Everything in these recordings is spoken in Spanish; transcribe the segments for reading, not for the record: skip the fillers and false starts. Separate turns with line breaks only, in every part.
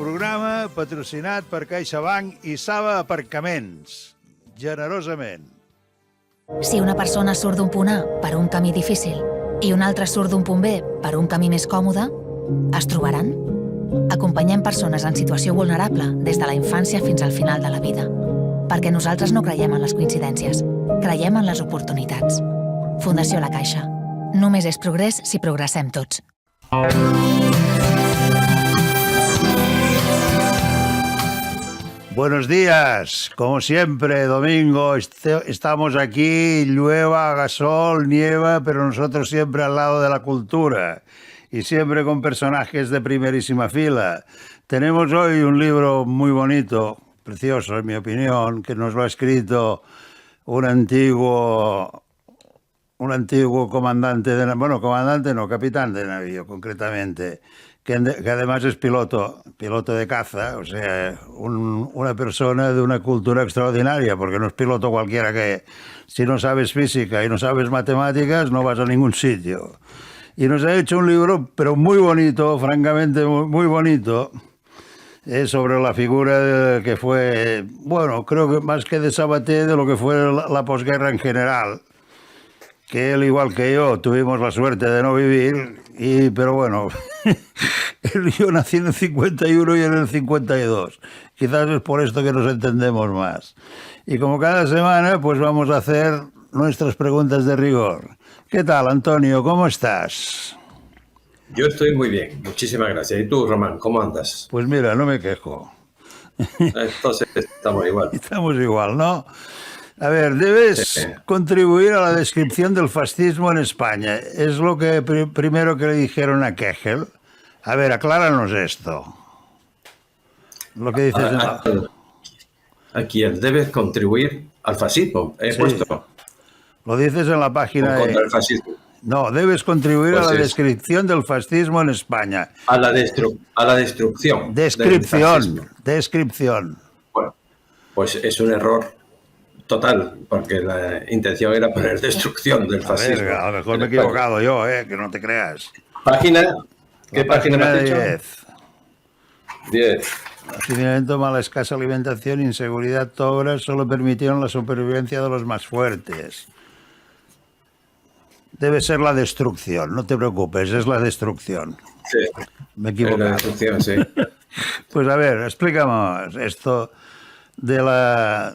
programa patrocinat per CaixaBank i Saba Aparcaments. Generosament.
Si una persona surt d'un punt A per un camí difícil i una altra surt d'un punt B per un camí més còmode, es trobaran? Acompanyem persones en situació vulnerable des de la infància fins al final de la vida. Perquè nosaltres no creiem en les coincidències, creiem en les oportunitats. Fundació La Caixa. Només és progrés si progressem tots.
Buenos días, como siempre, domingo, estamos aquí, llueva, haga sol, nieva, pero nosotros siempre al lado de la cultura y siempre con personajes de primerísima fila. Tenemos hoy un libro muy bonito, precioso en mi opinión, que nos lo ha escrito un antiguo comandante capitán de navío concretamente, que además es piloto de caza, o sea, una persona de una cultura extraordinaria, porque no es piloto cualquiera que si no sabes física y no sabes matemáticas no vas a ningún sitio. Y nos ha hecho un libro, pero muy bonito, francamente muy bonito, sobre la figura que fue, bueno, creo que más que de Sabaté, de lo que fue la posguerra en general, que él, igual que yo, tuvimos la suerte de no vivir, pero bueno, yo nací en el 51 y en el 52. Quizás es por esto que nos entendemos más. Y como cada semana, pues vamos a hacer nuestras preguntas de rigor. ¿Qué tal, Antonio? ¿Cómo estás?
Yo estoy muy bien, muchísimas gracias. ¿Y tú, Román, cómo andas?
Pues mira, no me quejo.
Entonces estamos igual.
Estamos igual, ¿no? A ver, debes contribuir a la descripción del fascismo en España. Es lo que primero que le dijeron a Kegel. A ver, acláranos esto. Lo que dices
¿A quién debes contribuir al fascismo? He puesto.
Lo dices en la página
contra el fascismo.
No, debes contribuir a la descripción del fascismo en España.
A la destrucción.
Descripción.
Bueno, pues es un error total, porque la intención era poner destrucción del fascismo.
Ver, a lo mejor me he equivocado yo, que no te creas.
¿Página? ¿Qué página me has dicho? 10.
Hacinamiento, mala, escasa alimentación, inseguridad, obras solo permitieron la supervivencia de los más fuertes. Debe ser la destrucción, no te preocupes, es la destrucción.
Sí.
Me he equivocado.
La destrucción, sí.
Pues a ver, explícame esto de la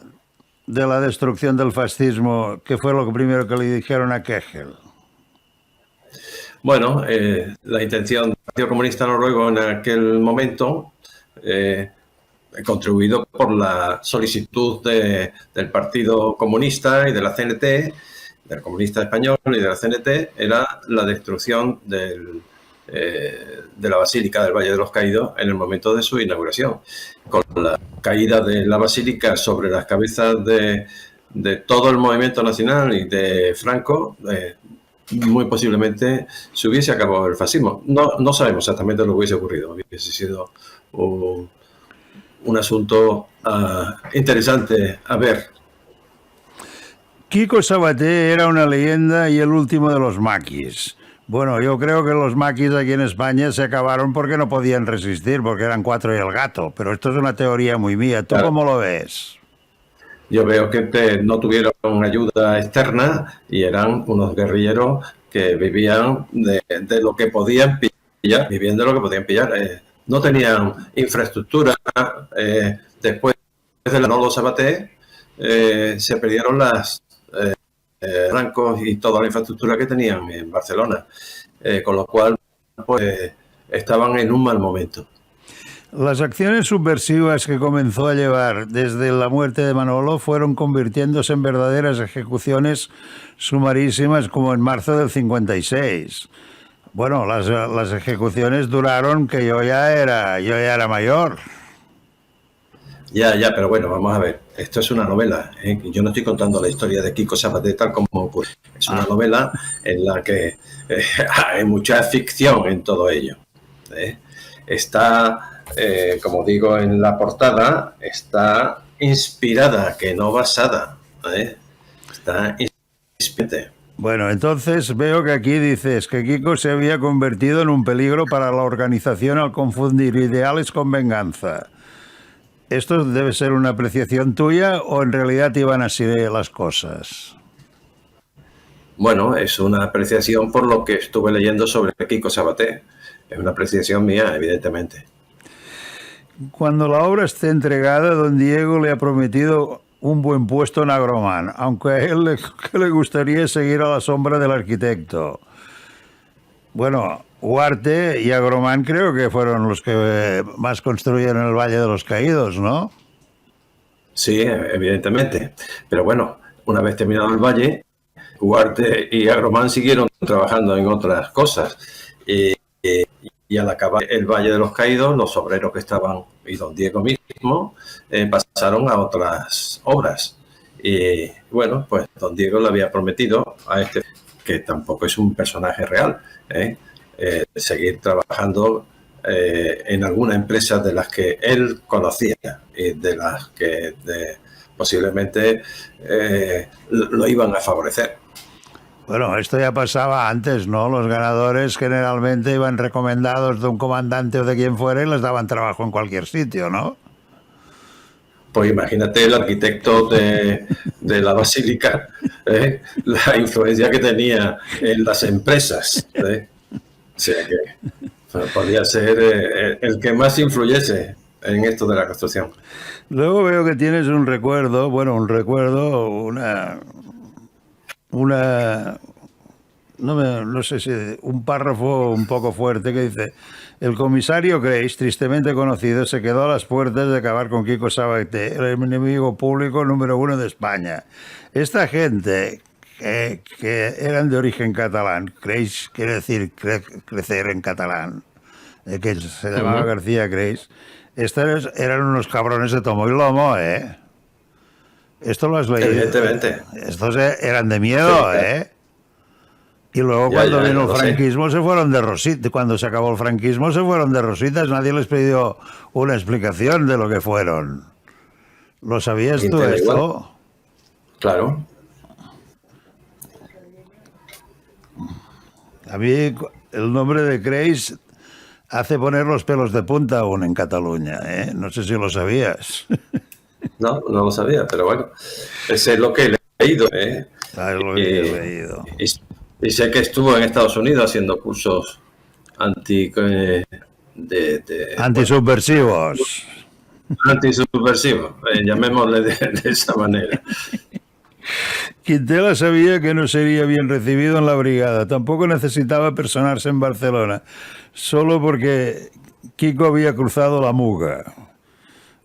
destrucción del fascismo, que fue lo primero que le dijeron a Kegel.
Bueno, la intención del Partido Comunista Noruego en aquel momento, contribuido por la solicitud del Partido Comunista y de la CNT, del Comunista Español y de la CNT, era la destrucción de la Basílica del Valle de los Caídos en el momento de su inauguración. Con la caída de la Basílica sobre las cabezas de todo el movimiento nacional y de Franco, muy posiblemente se hubiese acabado el fascismo. No sabemos exactamente lo que hubiese ocurrido. Hubiese sido un asunto interesante a ver.
Quico Sabaté era una leyenda y el último de los maquis. Bueno, yo creo que los maquis aquí en España se acabaron porque no podían resistir, porque eran 4 y el gato. Pero esto es una teoría muy mía. ¿Tú cómo lo ves? Yo
veo que no tuvieron ayuda externa y eran unos guerrilleros que vivían de lo que podían pillar, no tenían infraestructura. Después de la Nolo Sabaté se perdieron las francos y toda la infraestructura que tenían en Barcelona, con lo cual pues estaban en un mal momento.
Las acciones subversivas que comenzó a llevar desde la muerte de Manolo fueron convirtiéndose en verdaderas ejecuciones sumarísimas, como en marzo del 56. Bueno, las ejecuciones duraron que yo ya era mayor.
Ya, pero bueno, vamos a ver. Esto es una novela. Yo no estoy contando la historia de Quico Sabaté tal como ocurre. Es una novela en la que hay mucha ficción en todo ello. Está, como digo en la portada, está inspirada, que no basada. Está inspirada.
Bueno, entonces veo que aquí dices que Kiko se había convertido en un peligro para la organización al confundir ideales con venganza. ¿Esto debe ser una apreciación tuya o en realidad iban así las cosas?
Bueno, es una apreciación por lo que estuve leyendo sobre Kiko Sabaté. Es una apreciación mía, evidentemente.
Cuando la obra esté entregada, don Diego le ha prometido un buen puesto en Agromán, aunque a él le gustaría seguir a la sombra del arquitecto. Bueno, Huarte y Agromán creo que fueron los que más construyeron el Valle de los Caídos, ¿no?
Sí, evidentemente. Pero bueno, una vez terminado el Valle, Huarte y Agromán siguieron trabajando en otras cosas. Y al acabar el Valle de los Caídos, los obreros que estaban, y don Diego mismo, pasaron a otras obras. Y bueno, pues don Diego le había prometido a este, que tampoco es un personaje real, seguir trabajando en alguna empresa de las que él conocía y de las que posiblemente lo iban a favorecer.
Bueno, esto ya pasaba antes, ¿no? Los ganadores generalmente iban recomendados de un comandante o de quien fuera y les daban trabajo en cualquier sitio, ¿no?
Pues imagínate el arquitecto de la basílica, la influencia que tenía en las empresas. O sea que podría ser el que más influyese en esto de la construcción.
Luego veo que tienes un recuerdo, no sé si un párrafo un poco fuerte que dice: el comisario Grace, tristemente conocido, se quedó a las puertas de acabar con Kiko Sabaté, el enemigo público número 1 de España. Esta gente que eran de origen catalán, Grace quiere decir crecer en catalán, que se llamaba García Grace, estos eran unos cabrones de tomo y lomo, ¿eh? Esto lo has leído.
Evidentemente.
Estos eran de miedo, sí. Y luego cuando vino el franquismo se fueron de rositas. Cuando se acabó el franquismo se fueron de rositas. Nadie les pidió una explicación de lo que fueron. ¿Lo sabías tú esto?
Igual. Claro.
A mí el nombre de Grace hace poner los pelos de punta aún en Cataluña, ¿eh? No sé si lo sabías.
No lo sabía, pero bueno, ese es lo que he leído.
Ah, es lo que he leído.
Y sé que estuvo en Estados Unidos haciendo cursos
antisubversivos.
Antisubversivos, llamémosle de esa manera.
Quintela sabía que no sería bien recibido en la brigada, tampoco necesitaba personarse en Barcelona, solo porque Kiko había cruzado la Muga.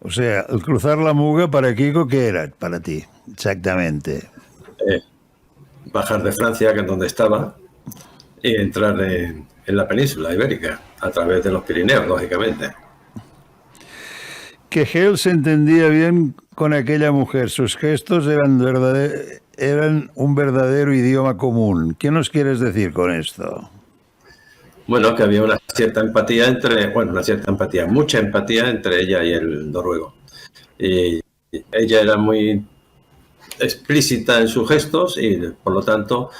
O sea, el cruzar la Muga para Kiko, ¿qué era para ti? Exactamente.
Bajar de Francia, que es donde estaba, y entrar en la península ibérica, a través de los Pirineos, lógicamente.
Que Gel se entendía bien con aquella mujer, sus gestos eran un verdadero idioma común. ¿Qué nos quieres decir con esto?
Bueno, que había una cierta empatía mucha empatía entre ella y el noruego. Y ella era muy explícita en sus gestos y, por lo tanto,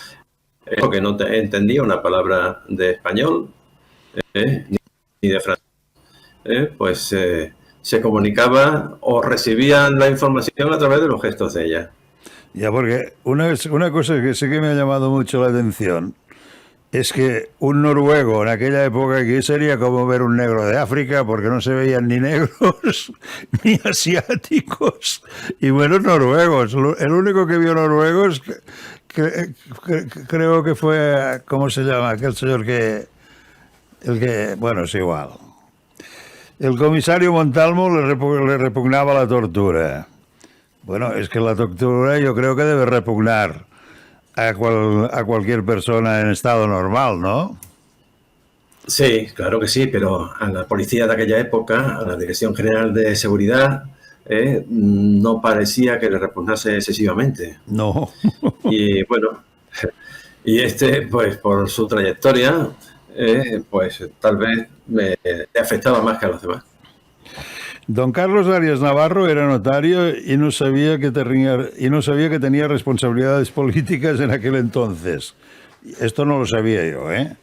que no entendía una palabra de español ni de francés, pues se comunicaba o recibían la información a través de los gestos de ella.
Ya, porque una cosa que sí que me ha llamado mucho la atención es que un noruego en aquella época aquí sería como ver un negro de África, porque no se veían ni negros ni asiáticos y buenos noruegos. El único que vio noruegos creo que fue, ¿cómo se llama? Aquel señor bueno, es igual. El comisario Montalvo le repugnaba la tortura. Bueno, es que la tortura yo creo que debe repugnar a cualquier persona en estado normal, ¿no?
Sí, claro que sí, pero a la policía de aquella época, a la Dirección General de Seguridad, no parecía que le repugnase excesivamente.
No.
Y bueno, y pues por su trayectoria, pues tal vez le afectaba más que a los demás.
Don Carlos Arias Navarro era notario y no sabía que tenía responsabilidades políticas en aquel entonces. Esto no lo sabía yo, ¿eh?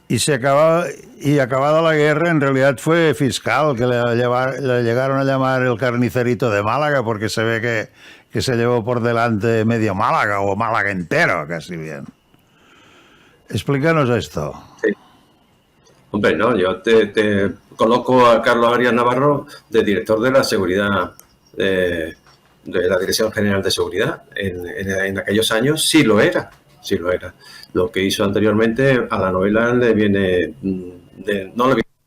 Y acabada la guerra, en realidad fue fiscal, que le llegaron a llamar el carnicerito de Málaga, porque se ve que se llevó por delante medio Málaga, o Málaga entero, casi bien. Explícanos esto.
Sí. Hombre, no, yo te coloco a Carlos Arias Navarro de director de la seguridad, de la Dirección General de Seguridad. En aquellos años sí lo era. Lo que hizo anteriormente a la novela no le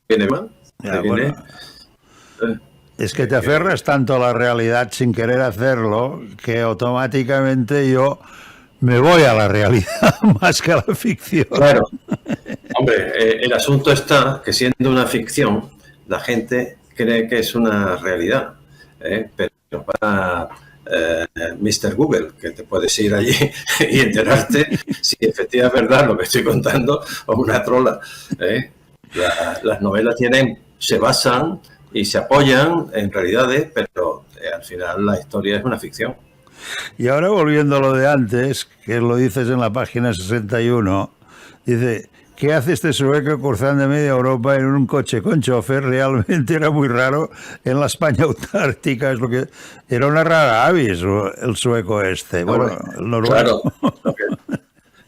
viene mal.
Ya, bueno, es que te aferras tanto a la realidad sin querer hacerlo, que automáticamente yo me voy a la realidad más que a la ficción.
Claro. Hombre, el asunto está que siendo una ficción, la gente cree que es una realidad, pero para Mr. Google, que te puedes ir allí y enterarte si efectivamente es verdad lo que estoy contando o una trola. Las novelas se basan y se apoyan en realidades, pero al final la historia es una ficción.
Y ahora volviendo a lo de antes, que lo dices en la página 61, dice: ¿qué hace este sueco cruzando media Europa en un coche con chofer? Realmente era muy raro en la España autártica. Es lo que era una rara avis el sueco este. Bueno, el noruego.
Claro,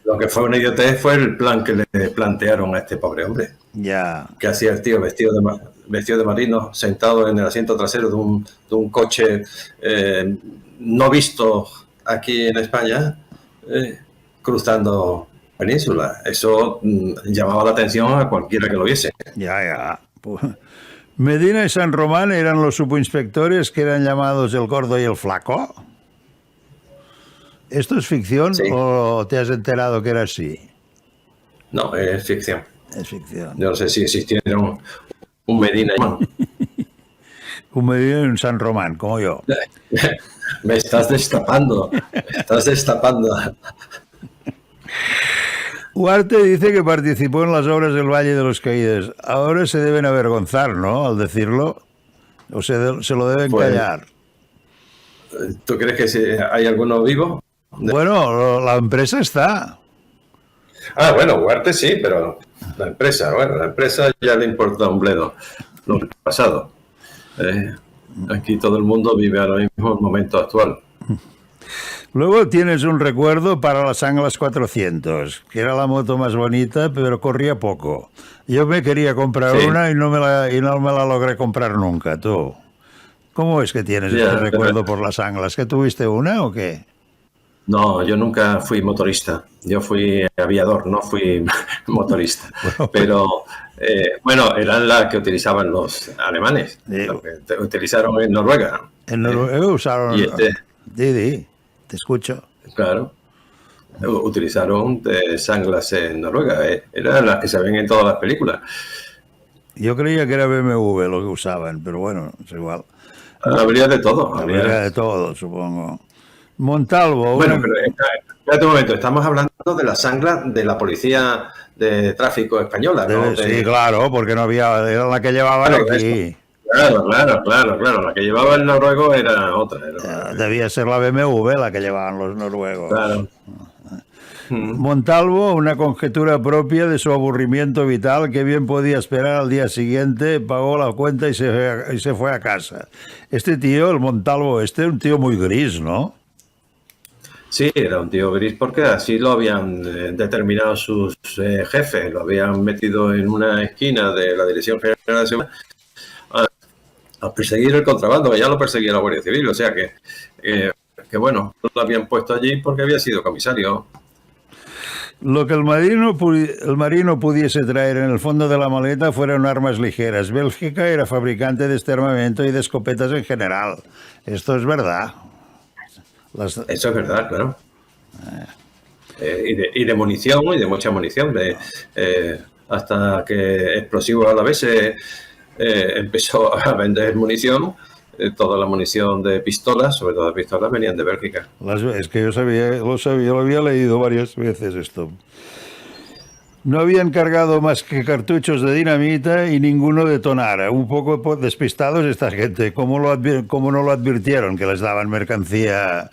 lo que fue una idiotez fue el plan que le plantearon a este pobre hombre.
Ya.
Que hacía el tío vestido de marino, sentado en el asiento trasero de un coche no visto aquí en España, cruzando península. Eso llamaba la atención a cualquiera que lo viese.
Ya. Medina y San Román eran los subinspectores que eran llamados el Gordo y el Flaco. ¿Esto es ficción, sí, o te has enterado que era así?
No, es ficción.
Es ficción.
Yo no sé si existiera un Medina y
un Medina y un San Román, como yo.
Me estás destapando.
Huarte dice que participó en las obras del Valle de los Caídos. Ahora se deben avergonzar, ¿no?, al decirlo. O se lo deben callar.
¿Tú crees que hay alguno vivo?
Bueno, la empresa está.
Ah, bueno, Huarte sí, pero la empresa ya le importa un bledo lo pasado. Aquí todo el mundo vive ahora mismo el momento actual.
Luego tienes un recuerdo para las Anglas 400, que era la moto más bonita, pero corría poco. Yo me quería comprar una y no me la logré comprar nunca, tú. ¿Cómo es que tienes este recuerdo por las Anglas? ¿Que tuviste una o qué?
No, yo nunca fui motorista. Yo fui aviador, no fui motorista. Pero, bueno, eran las que utilizaban los alemanes, lo que utilizaron en Noruega.
En Noruega usaron... Didi, te escucho.
Claro. Utilizaron Anglas en Noruega. Eran las que se ven en todas las películas.
Yo creía que era BMW lo que usaban, pero bueno, es igual.
Habría de todo.
Habría de todo, supongo. Montalvo.
Bueno, pero espérate un momento, estamos hablando de las Anglas de la policía de tráfico española, ¿no?
Sí, claro, porque no había, era la que llevaban aquí.
Claro, la que llevaba el noruego era otra.
Debía ser la BMW la que llevaban los noruegos.
Claro.
Montalvo, una conjetura propia de su aburrimiento vital, que bien podía esperar al día siguiente, pagó la cuenta y se fue a casa. Este tío, el Montalvo un tío muy gris, ¿no?
Sí, era un tío gris porque así lo habían determinado sus jefes, lo habían metido en una esquina de la Dirección General de Seguridad a perseguir el contrabando, que ya lo perseguía la Guardia Civil, o sea que bueno, lo habían puesto allí porque había sido comisario.
Lo que el marino pudiese traer en el fondo de la maleta fueron armas ligeras. Bélgica era fabricante de este armamento y de escopetas en general. Esto es verdad.
Eso es verdad, claro. Y de munición, y de mucha munición. Hasta que Explosivos a la vez empezó a vender munición. Toda la munición de pistolas, sobre todo de pistolas, venían de Bélgica.
Es que yo lo había leído varias veces esto. No habían cargado más que cartuchos de dinamita y ninguno detonara. Un poco despistados esta gente. ¿Cómo no lo advirtieron que les daban mercancía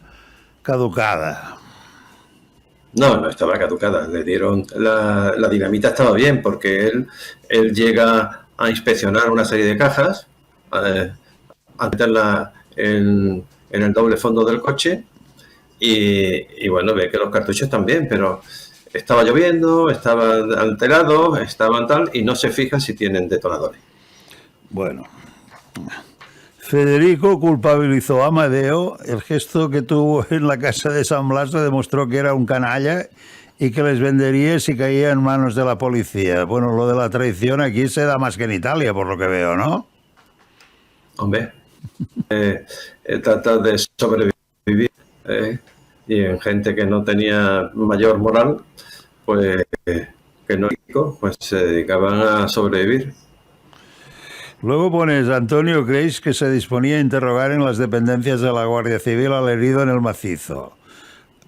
caducada?
No, no estaba caducada. Le dieron la dinamita estaba bien porque él llega a inspeccionar una serie de cajas, a meterla en el doble fondo del coche y bueno, ve que los cartuchos están bien, pero estaba lloviendo, estaban alterados, estaban tal y no se fija si tienen detonadores.
Bueno, Federico culpabilizó a Amadeo. El gesto que tuvo en la casa de San Blas le demostró que era un canalla y que les vendería si caía en manos de la policía. Bueno, lo de la traición aquí se da más que en Italia, por lo que veo, ¿no?
Hombre, tratar de sobrevivir y en gente que no tenía mayor moral, pues que no, pues se dedicaban a sobrevivir.
Luego pones Antonio Creis, que se disponía a interrogar en las dependencias de la Guardia Civil al herido en el macizo.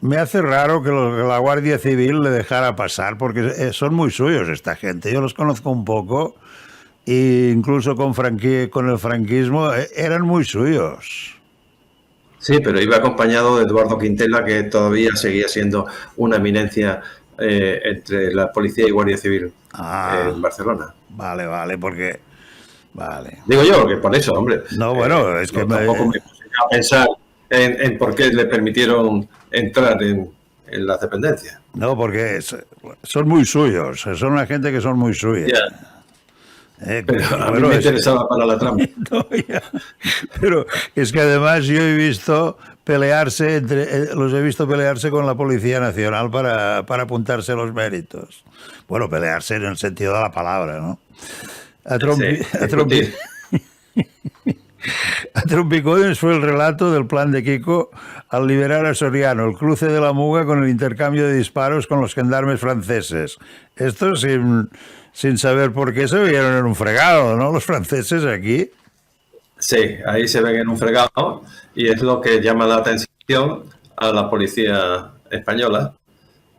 Me hace raro que la Guardia Civil le dejara pasar, porque son muy suyos esta gente. Yo los conozco un poco, e incluso con el franquismo eran muy suyos.
Sí, pero iba acompañado de Eduardo Quintela, que todavía seguía siendo una eminencia entre la policía y Guardia Civil en Barcelona.
Vale, porque... Vale.
Digo yo, que por eso, hombre.
No, bueno, es que...
Tampoco me puse a pensar en por qué le permitieron entrar en las dependencias.
No, porque son muy suyos, son una gente que son muy suyas.
Yeah. Pero a mí me interesaba para la trama.
No, pero es que además yo he visto pelearse los he visto pelearse con la Policía Nacional para apuntarse los méritos. Bueno, pelearse en el sentido de la palabra, ¿no? A trompicones fue el relato del plan de Kiko al liberar a Soriano, el cruce de la Muga con el intercambio de disparos con los gendarmes franceses. Esto sin saber por qué se vieron en un fregado, ¿no? Los franceses aquí.
Sí, ahí se ven en un fregado y es lo que llama la atención a la policía española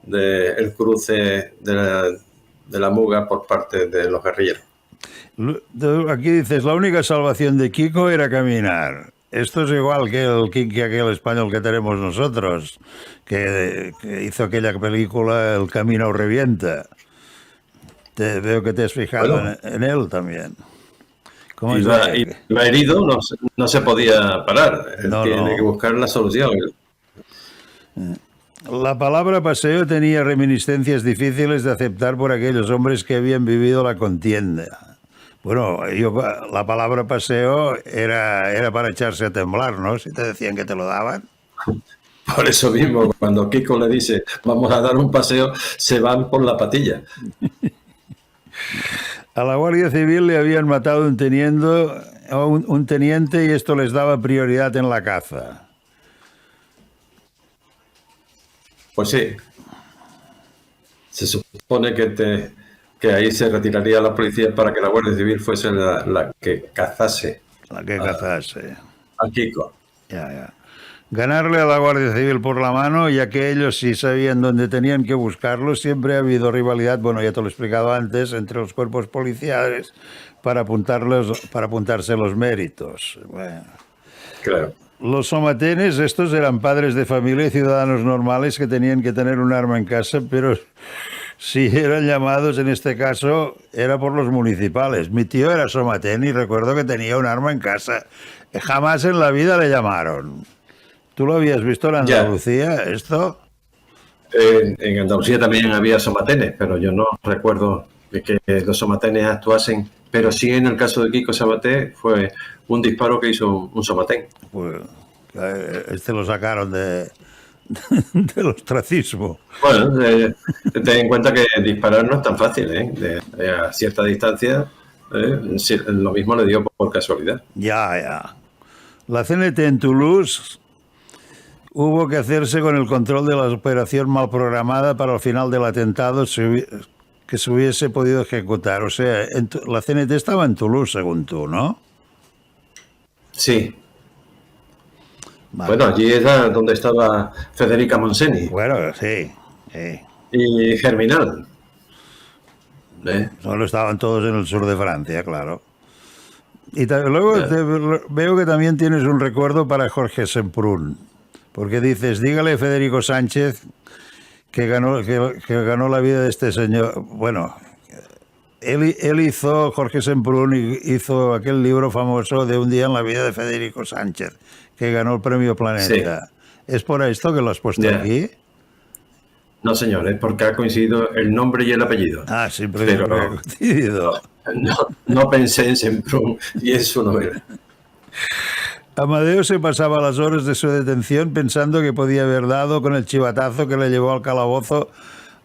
del cruce de la Muga por parte de los guerrilleros.
Aquí dices, la única salvación de Kiko era caminar. Esto es igual que aquel español que tenemos nosotros, que hizo aquella película El camino revienta. Veo que te has fijado en él también.
Iba herido, no se podía parar. Él tiene que buscar la solución.
La palabra paseo tenía reminiscencias difíciles de aceptar por aquellos hombres que habían vivido la contienda. Bueno, la palabra paseo era para echarse a temblar, ¿no? Si te decían que te lo daban.
Por eso mismo, cuando Kiko le dice, vamos a dar un paseo, se van por la patilla.
A la Guardia Civil le habían matado un teniente y esto les daba prioridad en la caza.
Pues sí. Se supone que ahí se retiraría la policía para que la Guardia Civil fuese la que cazase.
La que cazase.
A Kiko.
Ya. Ganarle a la Guardia Civil por la mano, ya que ellos sí sabían dónde tenían que buscarlo. Siempre ha habido rivalidad, bueno, ya te lo he explicado antes, entre los cuerpos policiales para apuntarse los méritos. Bueno.
Claro.
Los somatenes, estos eran padres de familia y ciudadanos normales que tenían que tener un arma en casa, pero si eran llamados, en este caso, era por los municipales. Mi tío era somatén y recuerdo que tenía un arma en casa. Jamás en la vida le llamaron. ¿Tú lo habías visto en Andalucía, esto?
En Andalucía también había somatenes, pero yo no recuerdo que los somatenes actuasen. Pero sí, en el caso de Kiko Sabaté, fue un disparo que hizo un somatén.
Pues este lo sacaron del ostracismo.
Bueno, ten en cuenta que disparar no es tan fácil, ¿eh? A cierta distancia, lo mismo le dio por casualidad.
Ya. La CNT en Toulouse hubo que hacerse con el control de la operación mal programada para el final del atentado que se hubiese podido ejecutar. O sea, la CNT estaba en Toulouse, según tú, ¿no?
Sí. Vale. Bueno, allí era donde estaba Federica Monseni.
Bueno, sí.
Y Germinal.
Solo estaban todos en el sur de Francia, claro. Y luego veo que también tienes un recuerdo para Jorge Semprún, porque dices, dígale a Federico Sánchez que ganó la vida de este señor. Bueno, él hizo, Jorge Semprún hizo aquel libro famoso de Un día en la vida de Federico Sánchez, que ganó el premio Planeta. Sí. ¿Es por esto que lo has puesto aquí?
No, señor, es porque ha coincidido el nombre y el apellido.
Ah, siempre ha coincidido.
No pensé en Semprún y en su novela.
Amadeo se pasaba las horas de su detención pensando que podía haber dado con el chivatazo que le llevó al calabozo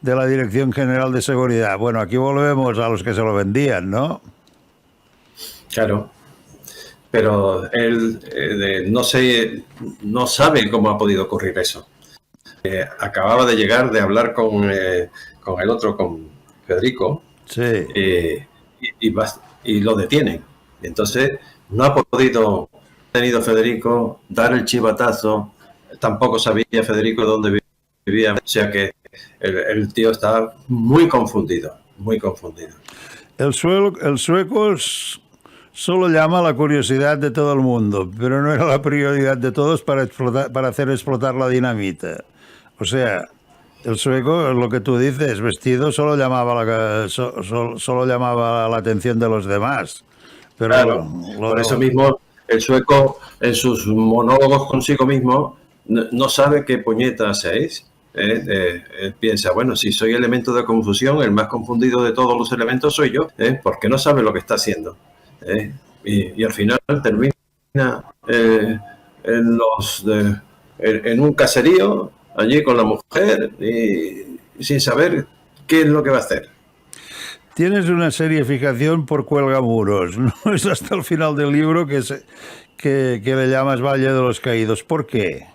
de la Dirección General de Seguridad. Bueno, aquí volvemos a los que se lo vendían, ¿no?
Claro. Pero él no sabe cómo ha podido ocurrir eso. Acababa de llegar de hablar con el otro, con Federico,
sí.
Y lo detienen. Entonces no ha podido Federico dar el chivatazo, tampoco sabía Federico dónde vivía, o sea que el tío está muy confundido, muy confundido.
El sueco solo llama a la curiosidad de todo el mundo, pero no era la prioridad de todos para hacer explotar la dinamita. O sea, el sueco, lo que tú dices, vestido, solo llamaba la atención de los demás. Pero
claro, por eso mismo el sueco en sus monólogos consigo mismo no sabe qué puñetas es. Piensa, bueno, si soy elemento de confusión, el más confundido de todos los elementos soy yo, porque no sabe lo que está haciendo. Y al final termina en un caserío, allí con la mujer, y sin saber qué es lo que va a hacer.
Tienes una seria fijación por Cuelgamuros, ¿no? Es hasta el final del libro que le llamas Valle de los Caídos. ¿Por qué?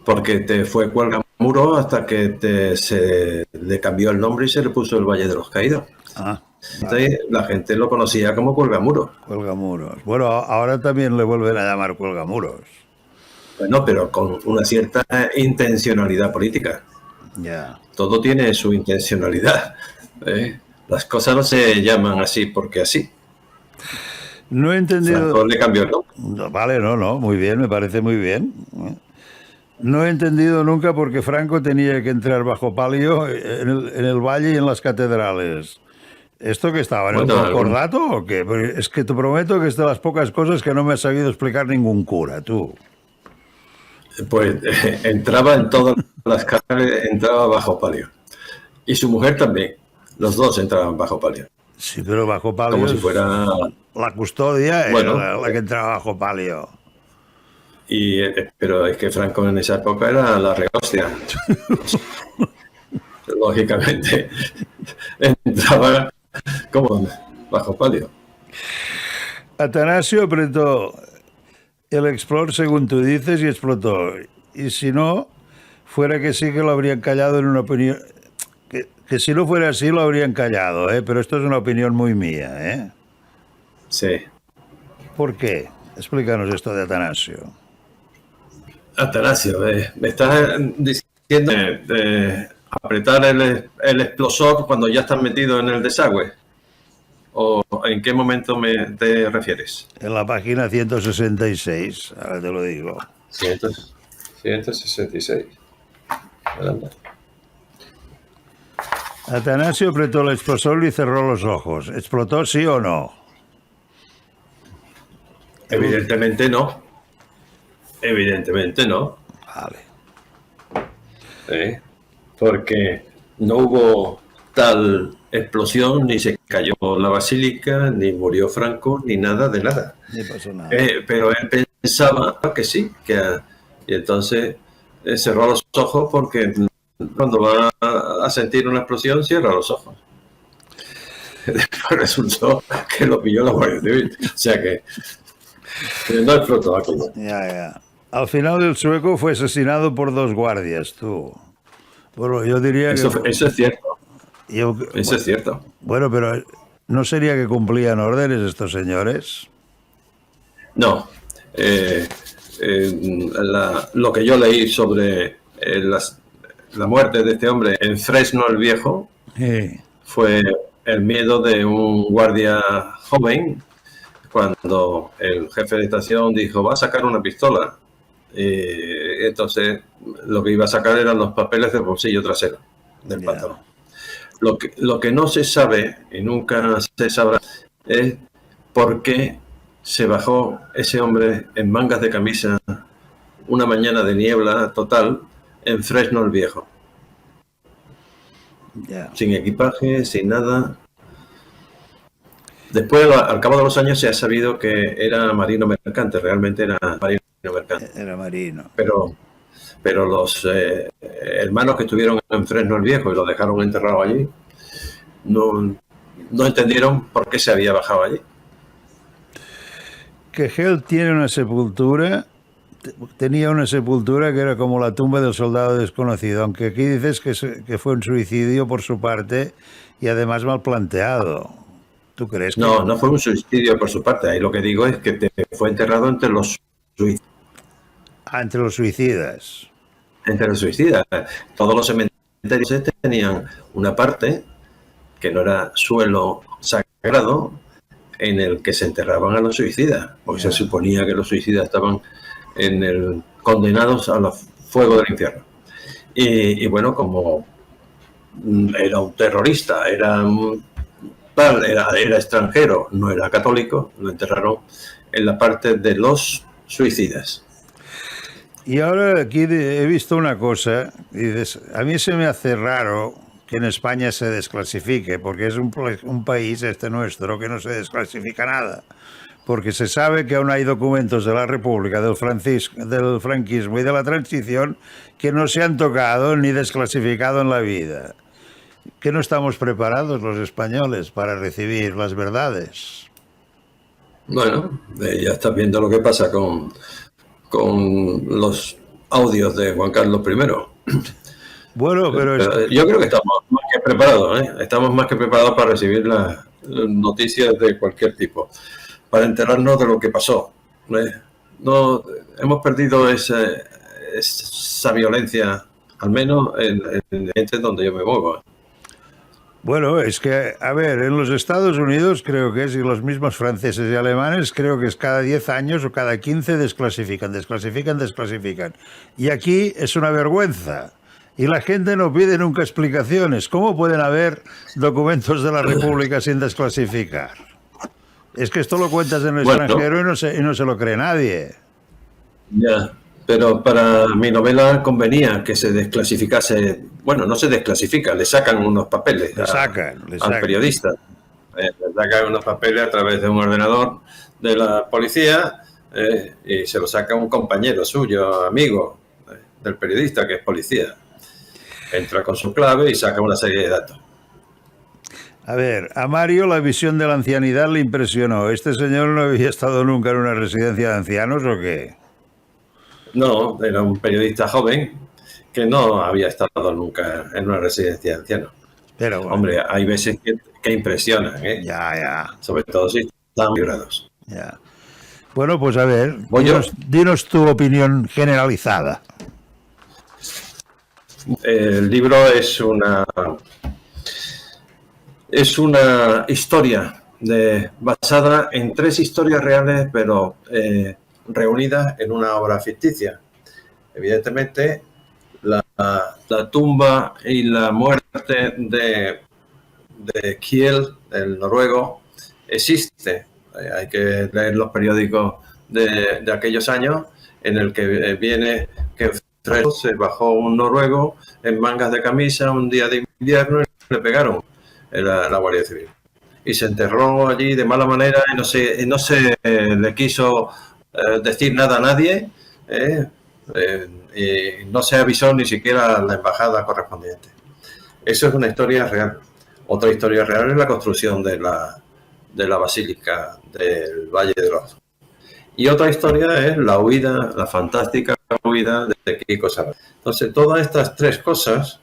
Porque te fue Cuelgamuros hasta que se le cambió el nombre y se le puso el Valle de los Caídos.
Ah.
Entonces, la gente lo conocía como Cuelgamuros.
Cuelgamuros. Bueno, ahora también le vuelven a llamar Cuelgamuros.
Bueno, pero con una cierta intencionalidad política.
Ya.
Todo tiene su intencionalidad. Las cosas no se llaman así porque así.
No he entendido.
Franco le cambió el nombre.
No, vale, no, muy bien, me parece muy bien. No he entendido nunca por qué Franco tenía que entrar bajo palio en el valle y en las catedrales. ¿Esto que estaba en un concordato o qué? Es que te prometo que es de las pocas cosas que no me ha sabido explicar ningún cura, tú.
Pues entraba en todas las cárceles, entraba bajo palio. Y su mujer también. Los dos entraban bajo palio.
Sí, pero bajo palio.
Como si fuera.
La custodia era la que entraba bajo palio.
Pero es que Franco en esa época era la rehostia. Lógicamente, entraba como bajo palio.
Atanasio apretó el Explorer, según tú dices, y explotó. Y si no, fuera que sí, que lo habrían callado en una opinión. Que si no fuera así, lo habrían callado, pero esto es una opinión muy mía,
Sí.
¿Por qué? Explícanos esto de Atanasio.
Atanasio, me estás diciendo apretar el explosor cuando ya estás metido en el desagüe. ¿O en qué momento te refieres?
En la página 166, ahora te lo digo.
166. Adelante.
Atanasio apretó el explosor y cerró los ojos. ¿Explotó sí o no?
Evidentemente no. Evidentemente no.
Vale.
Porque no hubo tal explosión, ni se cayó la basílica, ni murió Franco, ni nada de nada.
Ni pasó nada.
Pero él pensaba que sí, y entonces cerró los ojos porque cuando va a sentir una explosión cierra los ojos. Después resultó que lo pilló la Guardia Civil. O sea que no explotó aquí.
Ya. Al final el sueco fue asesinado por 2 guardias, tú. Bueno, yo diría
eso es cierto.
Eso
es cierto.
Bueno, pero ¿no sería que cumplían órdenes estos señores?
No. Lo que yo leí sobre la muerte de este hombre en Fresno el Viejo fue el miedo de un guardia joven cuando el jefe de estación dijo, va a sacar una pistola. Entonces lo que iba a sacar eran los papeles del bolsillo trasero del pantalón. Lo que no se sabe y nunca se sabrá es por qué se bajó ese hombre en mangas de camisa una mañana de niebla total en Fresno el Viejo. Sin equipaje, sin nada. Después, al cabo de los años, se ha sabido que era marino mercante, realmente era marino mercante.
Era marino.
Pero los hermanos que estuvieron en Fresno el Viejo y lo dejaron enterrado allí, no entendieron por qué se había bajado allí.
Quejel tiene una sepultura, tenía una sepultura que era como la tumba del soldado desconocido, aunque aquí dices que fue un suicidio por su parte y además mal planteado. ¿Tú crees que...?
No fue un suicidio por su parte. Ahí lo que digo es que fue enterrado entre los suicidas.
Entre los suicidas.
Entre los suicidas. Todos los cementerios tenían una parte que no era suelo sagrado en el que se enterraban a los suicidas, porque se suponía que los suicidas estaban condenados a los fuegos del infierno. Y bueno, como era un terrorista, era extranjero, no era católico, lo enterraron en la parte de los suicidas.
Y ahora aquí he visto una cosa, dices, a mí se me hace raro que en España se desclasifique, porque es un país, este nuestro, que no se desclasifica nada, porque se sabe que aún hay documentos de la República, del franquismo y de la transición que no se han tocado ni desclasificado en la vida. ¿Que no estamos preparados los españoles para recibir las verdades?
Bueno, ya estás viendo lo que pasa con los audios de Juan Carlos I.
Bueno, pero
yo creo que estamos más que preparados, ¿eh? Estamos más que preparados para recibir las noticias de cualquier tipo, para enterarnos de lo que pasó. No hemos perdido esa violencia, al menos en gente donde yo me muevo.
Bueno, es que, a ver, en los Estados Unidos creo que es, y los mismos franceses y alemanes, creo que es cada 10 años o cada 15 desclasifican. Y aquí es una vergüenza. Y la gente no pide nunca explicaciones. ¿Cómo pueden haber documentos de la República sin desclasificar? Es que esto lo cuentas en el extranjero y no se lo cree nadie.
Ya, pero para mi novela convenía que se desclasificase. Bueno, no se desclasifica, le sacan unos papeles al periodista. Le sacan unos papeles a través de un ordenador de la policía y se lo saca un compañero suyo, amigo del periodista, que es policía. Entra con su clave y saca una serie de datos.
A ver, a Mario la visión de la ancianidad le impresionó. ¿Este señor no había estado nunca en una residencia de ancianos o qué?
No, era un periodista joven que no había estado nunca en una residencia de ancianos. Pero bueno. Hombre, hay veces que impresionan, ¿eh?
Ya.
Sobre todo si están librados.
Ya. Bueno, pues a ver, dinos tu opinión generalizada.
El libro es una historia basada en 3 historias reales, pero reunidas en una obra ficticia. Evidentemente, la tumba y la muerte de Kiel, el noruego, existe. Hay que leer los periódicos de aquellos años en el que viene que se bajó un noruego en mangas de camisa un día de invierno y le pegaron la Guardia Civil. Y se enterró allí de mala manera y no se le quiso decir nada a nadie y no se avisó ni siquiera a la embajada correspondiente. Eso es una historia real. Otra historia real es la construcción de la basílica del Valle de los. Y otra historia es la huida, la fantástica huida de Kiko Sarrat. Entonces, todas estas 3 cosas,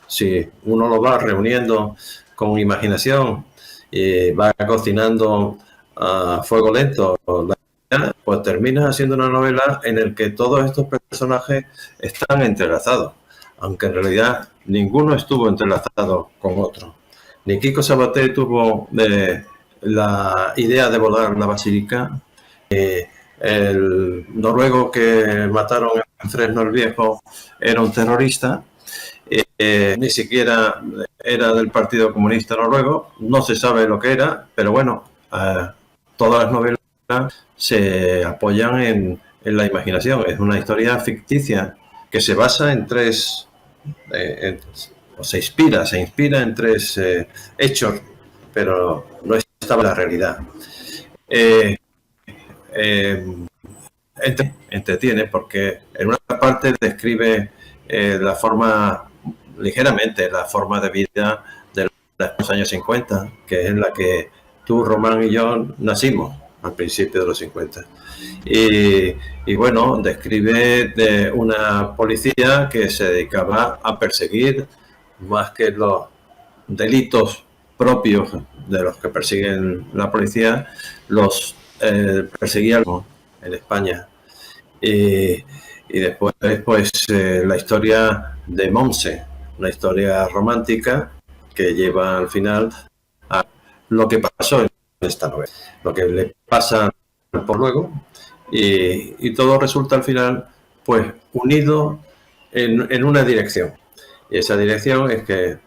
si uno lo va reuniendo con imaginación y va cocinando a fuego lento, pues terminas haciendo una novela en la que todos estos personajes están entrelazados, aunque en realidad ninguno estuvo entrelazado con otro. Ni Kiko Sabaté tuvo la idea de volar la basílica. El noruego que mataron en Fresno el Viejo era un terrorista. Ni siquiera era del Partido Comunista Noruego, no se sabe lo que era, pero bueno, todas las novelas se apoyan en la imaginación. Es una historia ficticia que se basa en tres, se inspira en tres hechos, pero no estaba en la realidad. Entretiene porque en una parte describe ligeramente la forma de vida de los años 50, que es en la que tú, Román y yo nacimos al principio de los 50. Y bueno, describe de una policía que se dedicaba a perseguir, más que los delitos propios de los que persiguen la policía, los perseguía en España. Y después, pues, la historia de Montse, una historia romántica que lleva al final a lo que pasó en esta novela, lo que le pasa por luego, y todo resulta al final, pues, unido en una dirección. Y esa dirección es que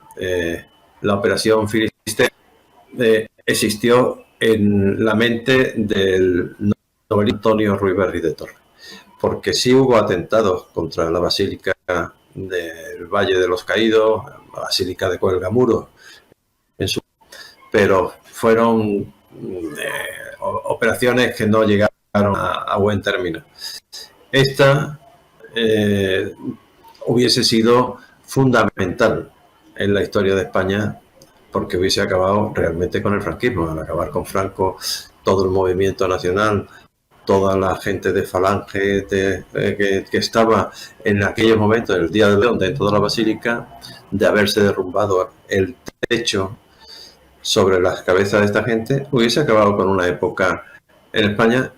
la operación Filisteo existió en la mente del novelista Antonio Ruiz Berriz de Torres, porque sí hubo atentados contra la Basílica del Valle de los Caídos, la Basílica de Cuelgamuros, pero fueron operaciones que no llegaron a buen término. Esta hubiese sido fundamental en la historia de España, porque hubiese acabado realmente con el franquismo. Al acabar con Franco, todo el movimiento nacional, toda la gente de Falange que estaba en aquellos momentos, en el Día de León, dentro de la Basílica, de haberse derrumbado el techo sobre las cabezas de esta gente, hubiese acabado con una época en España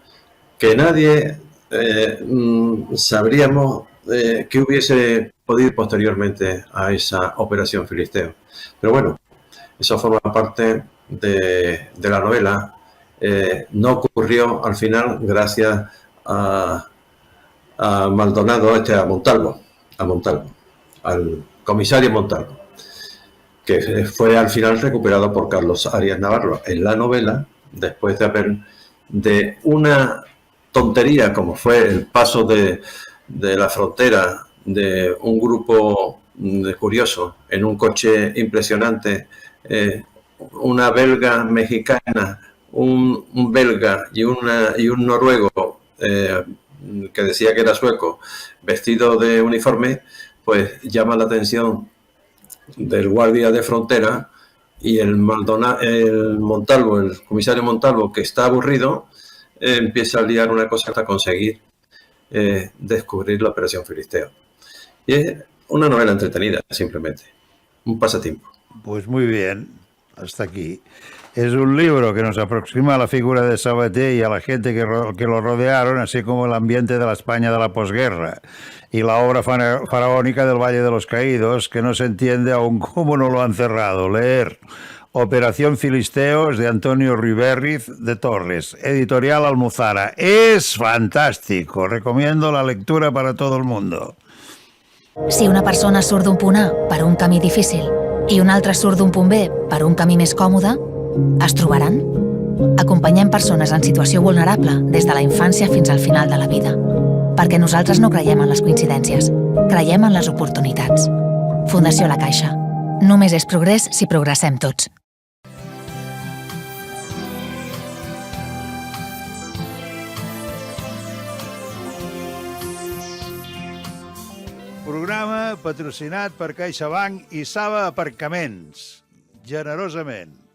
que nadie sabríamos que hubiese podido posteriormente a esa operación Filisteo. Pero bueno, eso forma parte de la novela. No ocurrió al final gracias a Maldonado, a Montalvo, al comisario Montalvo, que fue al final recuperado por Carlos Arias Navarro en la novela, después de una tontería como fue el paso de la frontera de un grupo de curiosos en un coche impresionante, una belga mexicana, un belga y un noruego que decía que era sueco, vestido de uniforme, pues llama la atención del guardia de frontera, y el Montalvo, el comisario Montalvo, que está aburrido, empieza a liar una cosa hasta conseguir descubrir la operación Filisteo. Y es una novela entretenida, simplemente, un pasatiempo.
Pues muy bien, hasta aquí. Es un libro que nos aproxima a la figura de Sabaté y a la gente que lo rodearon, así como el ambiente de la España de la posguerra y la obra faraónica del Valle de los Caídos, que no se entiende aún cómo no lo han cerrado. Leer Operación Filisteos de Antonio Ruiz Berriz de Torres, editorial Almuzara. Es fantástico, recomiendo la lectura para todo el mundo.
Si una persona surt d'un punt A per un camí difícil i una altra surt d'un punt B per un camí més còmode, es trobaran? Acompanyem persones en situació vulnerable des de la infància fins al final de la vida. Perquè nosaltres no creiem en les coincidències, creiem en les oportunitats. Fundació La Caixa. Només és progrés si progressem tots.
Programa patrocinat per CaixaBank i Saba Aparcaments. Generosament.